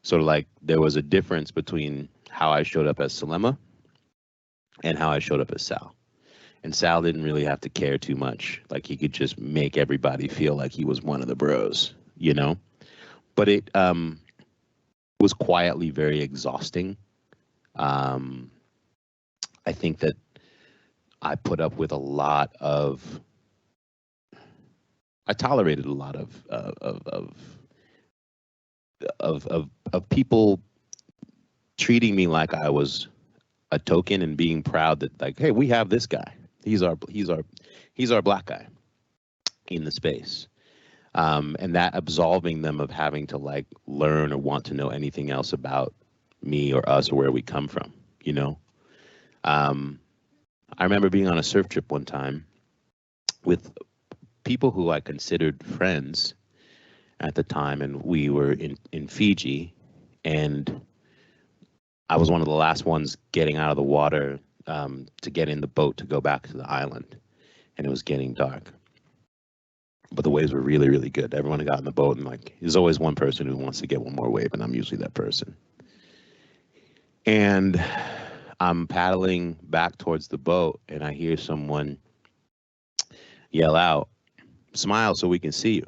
sort of like there was a difference between how I showed up as Selema and how I showed up as Sal. And Sal didn't really have to care too much. Like he could just make everybody feel like he was one of the bros, you know? But it was quietly very exhausting. I think that I put up with a lot of, I tolerated a lot of people treating me like I was a token and being proud that, like, hey, we have this guy. He's our black guy in the space. And that absolving them of having to like learn or want to know anything else about me or us or where we come from, you know? I remember being on a surf trip one time with people who I considered friends at the time, and we were in Fiji, and I was one of the last ones getting out of the water to get in the boat to go back to the island, and it was getting dark. But the waves were really, really good. Everyone got in the boat, and like, there's always one person who wants to get one more wave, and I'm usually that person. And I'm paddling back towards the boat, and I hear someone yell out, "Smile so we can see you."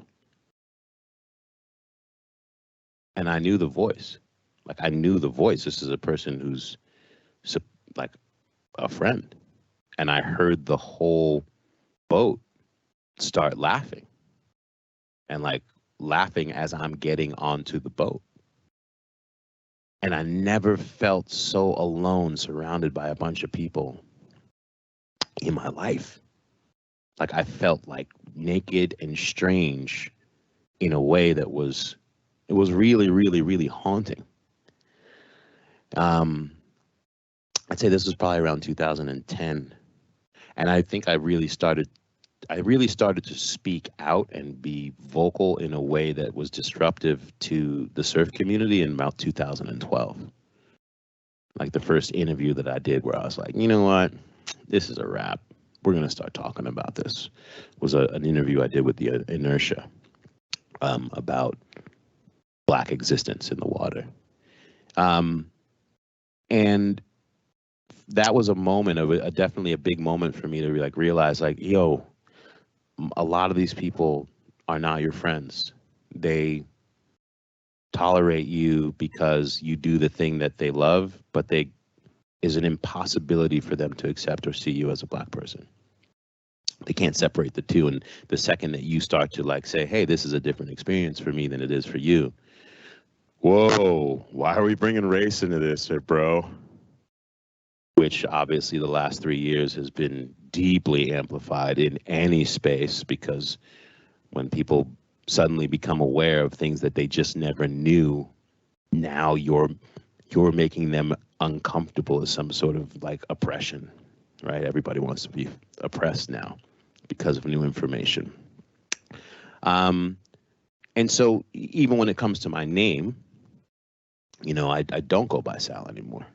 And I knew the voice. Like, I knew the voice. This is a person who's like a friend. And I heard the whole boat start laughing, and like laughing as I'm getting onto the boat. And I never felt so alone, surrounded by a bunch of people in my life. Like, I felt like naked and strange in a way that was, it was really, really, really haunting. I'd say this was probably around 2010. And I think I really started to speak out and be vocal in a way that was disruptive to the surf community in about 2012. Like the first interview that I did where I was like, you know what, this is a wrap. We're going to start talking about this. Was an interview I did with the Inertia about Black existence in the water. And that was a moment of definitely a big moment for me to like realize, like, yo, a lot of these people are not your friends. They tolerate you because you do the thing that they love, but they is an impossibility for them to accept or see you as a Black person. They can't separate the two. And the second that you start to like say, hey, this is a different experience for me than it is for you. Whoa, why are we bringing race into this, bro? Which obviously the last 3 years has been deeply amplified in any space, because when people suddenly become aware of things that they just never knew, now you're making them uncomfortable as some sort of like oppression, right? Everybody wants to be oppressed now because of new information. And so even when it comes to my name, you know, I don't go by Sal anymore.